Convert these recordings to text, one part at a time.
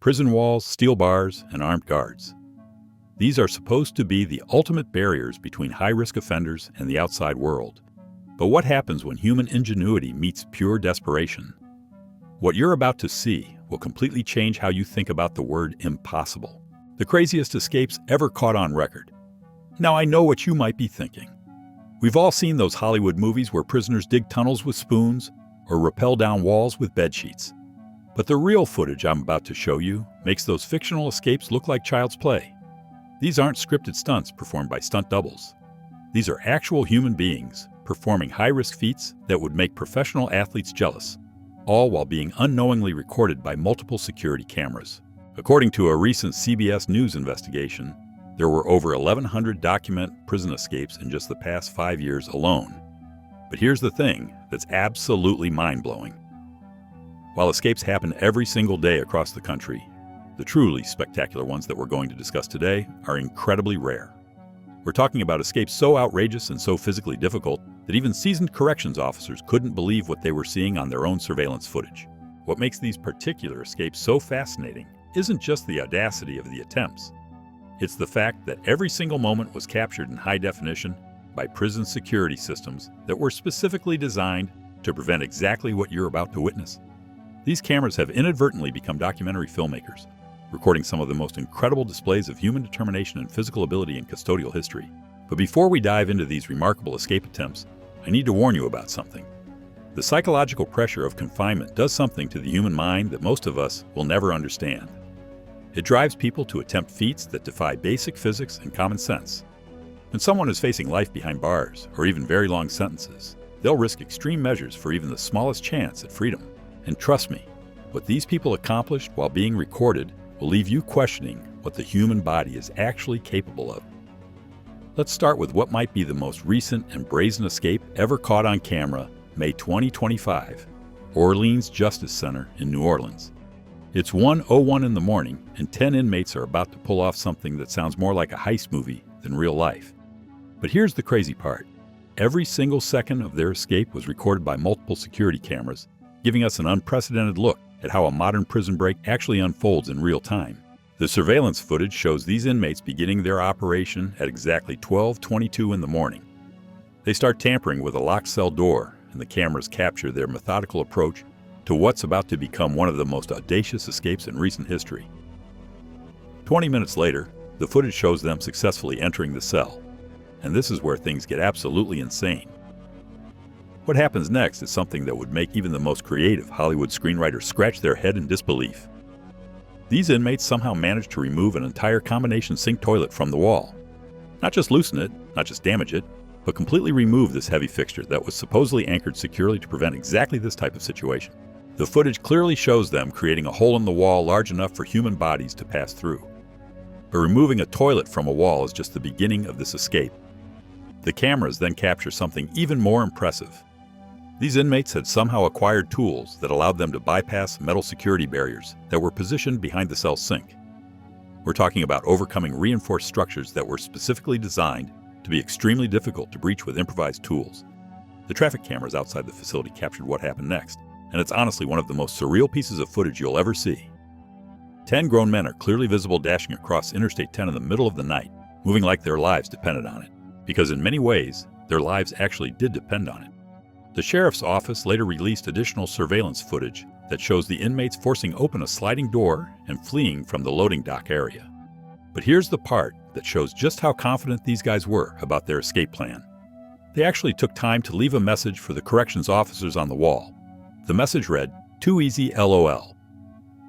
prison walls, steel bars, and armed guards. These are supposed to be the ultimate barriers between high-risk offenders and the outside world. But what happens when human ingenuity meets pure desperation? What you're about to see will completely change how you think about the word impossible. The craziest escapes ever caught on record. Now I know what you might be thinking. We've all seen those Hollywood movies where prisoners dig tunnels with spoons or rappel down walls with bedsheets. But the real footage I'm about to show you makes those fictional escapes look like child's play. These aren't scripted stunts performed by stunt doubles. These are actual human beings performing high-risk feats that would make professional athletes jealous, all while being unknowingly recorded by multiple security cameras. According to a recent CBS News investigation, there were over 1,100 documented prison escapes in just the past 5 years alone. But here's the thing that's absolutely mind-blowing. While escapes happen every single day across the country, the truly spectacular ones that we're going to discuss today are incredibly rare. We're talking about escapes so outrageous and so physically difficult that even seasoned corrections officers couldn't believe what they were seeing on their own surveillance footage. What makes these particular escapes so fascinating isn't just the audacity of the attempts. It's the fact that every single moment was captured in high definition by prison security systems that were specifically designed to prevent exactly what you're about to witness. These cameras have inadvertently become documentary filmmakers, recording some of the most incredible displays of human determination and physical ability in custodial history. But before we dive into these remarkable escape attempts, I need to warn you about something. The psychological pressure of confinement does something to the human mind that most of us will never understand. It drives people to attempt feats that defy basic physics and common sense. When someone is facing life behind bars, or even very long sentences, they'll risk extreme measures for even the smallest chance at freedom. And trust me, what these people accomplished while being recorded will leave you questioning what the human body is actually capable of. Let's start with what might be the most recent and brazen escape ever caught on camera, May 2025, Orleans Justice Center in New Orleans. It's 1:01 in the morning, and 10 inmates are about to pull off something that sounds more like a heist movie than real life. But here's the crazy part. Every single second of their escape was recorded by multiple security cameras, giving us an unprecedented look at how a modern prison break actually unfolds in real time. The surveillance footage shows these inmates beginning their operation at exactly 12:22 in the morning. They start tampering with a locked cell door, and the cameras capture their methodical approach to what's about to become one of the most audacious escapes in recent history. 20 minutes later, the footage shows them successfully entering the cell, and this is where things get absolutely insane. What happens next is something that would make even the most creative Hollywood screenwriters scratch their head in disbelief. These inmates somehow managed to remove an entire combination sink toilet from the wall. Not just loosen it, not just damage it, but completely remove this heavy fixture that was supposedly anchored securely to prevent exactly this type of situation. The footage clearly shows them creating a hole in the wall large enough for human bodies to pass through. But removing a toilet from a wall is just the beginning of this escape. The cameras then capture something even more impressive. These inmates had somehow acquired tools that allowed them to bypass metal security barriers that were positioned behind the cell sink. We're talking about overcoming reinforced structures that were specifically designed to be extremely difficult to breach with improvised tools. The traffic cameras outside the facility captured what happened next, and it's honestly one of the most surreal pieces of footage you'll ever see. 10 grown men are clearly visible dashing across Interstate 10 in the middle of the night, moving like their lives depended on it, because in many ways, their lives actually did depend on it. The sheriff's office later released additional surveillance footage that shows the inmates forcing open a sliding door and fleeing from the loading dock area. But here's the part that shows just how confident these guys were about their escape plan. They actually took time to leave a message for the corrections officers on the wall. The message read, "Too easy, LOL,"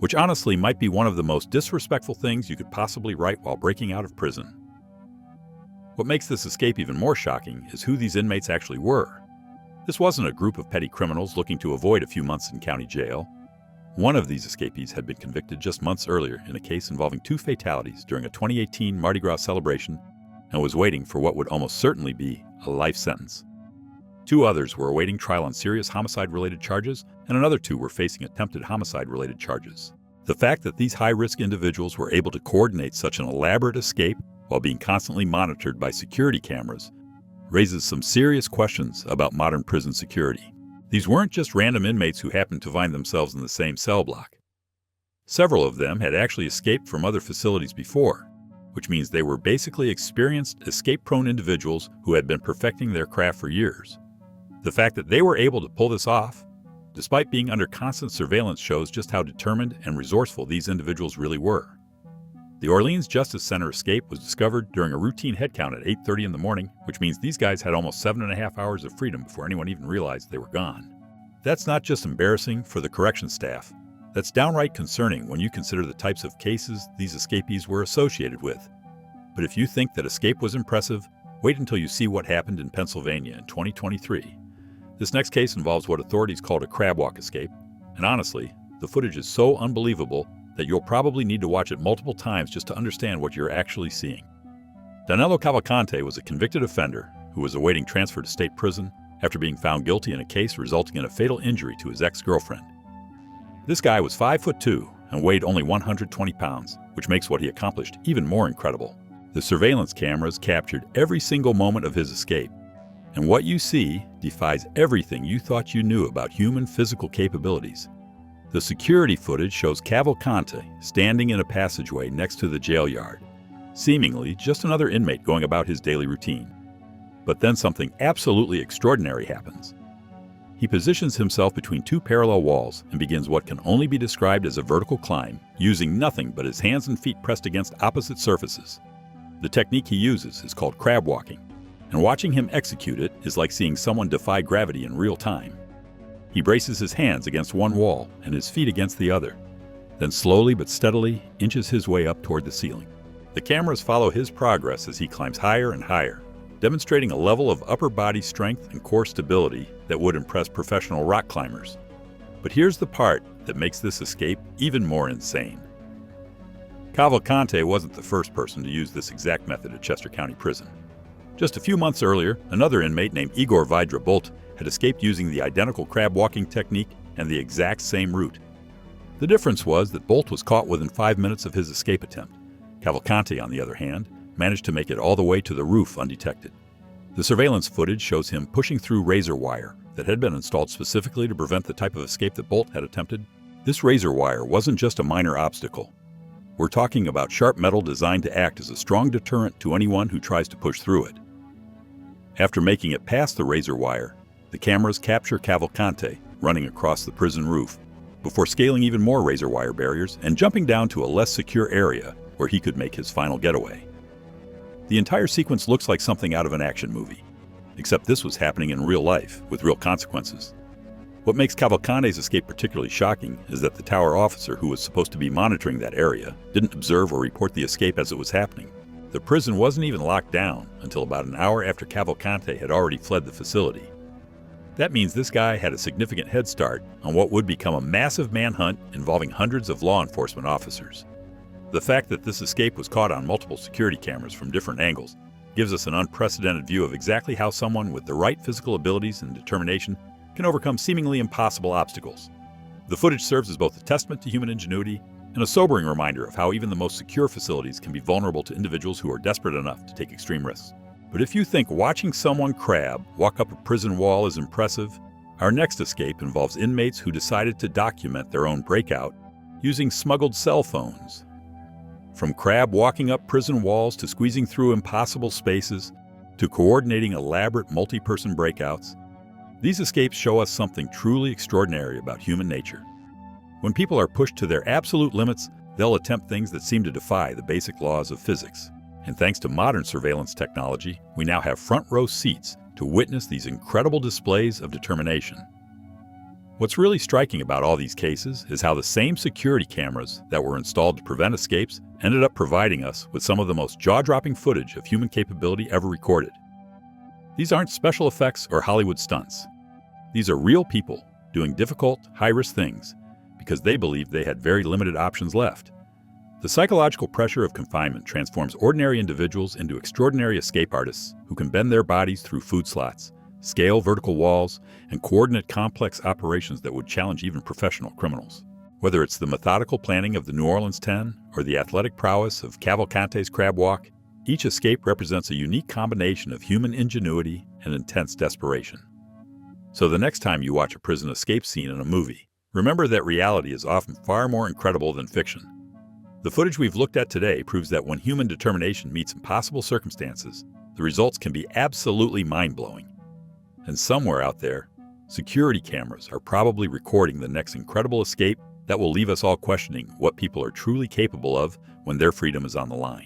which honestly might be one of the most disrespectful things you could possibly write while breaking out of prison. What makes this escape even more shocking is who these inmates actually were. This wasn't a group of petty criminals looking to avoid a few months in county jail. One of these escapees had been convicted just months earlier in a case involving 2 fatalities during a 2018 Mardi Gras celebration and was waiting for what would almost certainly be a life sentence. 2 others were awaiting trial on serious homicide-related charges, and another 2 were facing attempted homicide-related charges. The fact that these high-risk individuals were able to coordinate such an elaborate escape while being constantly monitored by security cameras raises some serious questions about modern prison security. These weren't just random inmates who happened to find themselves in the same cell block. Several of them had actually escaped from other facilities before, which means they were basically experienced, escape-prone individuals who had been perfecting their craft for years. The fact that they were able to pull this off, despite being under constant surveillance, shows just how determined and resourceful these individuals really were. The Orleans Justice Center escape was discovered during a routine headcount at 8:30 in the morning, which means these guys had almost 7.5 hours of freedom before anyone even realized they were gone. That's not just embarrassing for the corrections staff. That's downright concerning when you consider the types of cases these escapees were associated with. But if you think that escape was impressive, wait until you see what happened in Pennsylvania in 2023. This next case involves what authorities called a crab walk escape, and honestly, the footage is so unbelievable that you'll probably need to watch it multiple times just to understand what you're actually seeing. Danilo Cavalcante was a convicted offender who was awaiting transfer to state prison after being found guilty in a case resulting in a fatal injury to his ex-girlfriend. This guy was 5'2" and weighed only 120 pounds, which makes what he accomplished even more incredible. The surveillance cameras captured every single moment of his escape, and what you see defies everything you thought you knew about human physical capabilities. The security footage shows Cavalcante standing in a passageway next to the jail yard, seemingly just another inmate going about his daily routine. But then something absolutely extraordinary happens. He positions himself between two parallel walls and begins what can only be described as a vertical climb, using nothing but his hands and feet pressed against opposite surfaces. The technique he uses is called crab walking, and watching him execute it is like seeing someone defy gravity in real time. He braces his hands against one wall and his feet against the other, then slowly but steadily inches his way up toward the ceiling. The cameras follow his progress as he climbs higher and higher, demonstrating a level of upper body strength and core stability that would impress professional rock climbers. But here's the part that makes this escape even more insane. Cavalcante wasn't the first person to use this exact method at Chester County Prison. Just a few months earlier, another inmate named Igor Vidra-Bolt had escaped using the identical crab walking technique and the exact same route. The difference was that Bolt was caught within 5 minutes of his escape attempt. Cavalcante, on the other hand, managed to make it all the way to the roof undetected. The surveillance footage shows him pushing through razor wire that had been installed specifically to prevent the type of escape that Bolt had attempted. This razor wire wasn't just a minor obstacle. We're talking about sharp metal designed to act as a strong deterrent to anyone who tries to push through it. After making it past the razor wire, the cameras capture Cavalcante running across the prison roof, before scaling even more razor wire barriers and jumping down to a less secure area where he could make his final getaway. The entire sequence looks like something out of an action movie, except this was happening in real life with real consequences. What makes Cavalcante's escape particularly shocking is that the tower officer who was supposed to be monitoring that area didn't observe or report the escape as it was happening. The prison wasn't even locked down until about an hour after Cavalcante had already fled the facility. That means this guy had a significant head start on what would become a massive manhunt involving hundreds of law enforcement officers. The fact that this escape was caught on multiple security cameras from different angles gives us an unprecedented view of exactly how someone with the right physical abilities and determination can overcome seemingly impossible obstacles. The footage serves as both a testament to human ingenuity and a sobering reminder of how even the most secure facilities can be vulnerable to individuals who are desperate enough to take extreme risks. But if you think watching someone crab walk up a prison wall is impressive, our next escape involves inmates who decided to document their own breakout using smuggled cell phones. From crab walking up prison walls to squeezing through impossible spaces to coordinating elaborate multi-person breakouts, these escapes show us something truly extraordinary about human nature. When people are pushed to their absolute limits, they'll attempt things that seem to defy the basic laws of physics. And thanks to modern surveillance technology, we now have front row seats to witness these incredible displays of determination. What's really striking about all these cases is how the same security cameras that were installed to prevent escapes ended up providing us with some of the most jaw-dropping footage of human capability ever recorded. These aren't special effects or Hollywood stunts. These are real people doing difficult, high-risk things because they believed they had very limited options left. The psychological pressure of confinement transforms ordinary individuals into extraordinary escape artists who can bend their bodies through food slots, scale vertical walls, and coordinate complex operations that would challenge even professional criminals. Whether it's the methodical planning of the New Orleans 10 or the athletic prowess of Cavalcante's crab walk, each escape represents a unique combination of human ingenuity and intense desperation. So the next time you watch a prison escape scene in a movie, Remember that reality is often far more incredible than fiction. The footage we've looked at today proves that when human determination meets impossible circumstances, the results can be absolutely mind-blowing. And somewhere out there, security cameras are probably recording the next incredible escape that will leave us all questioning what people are truly capable of when their freedom is on the line.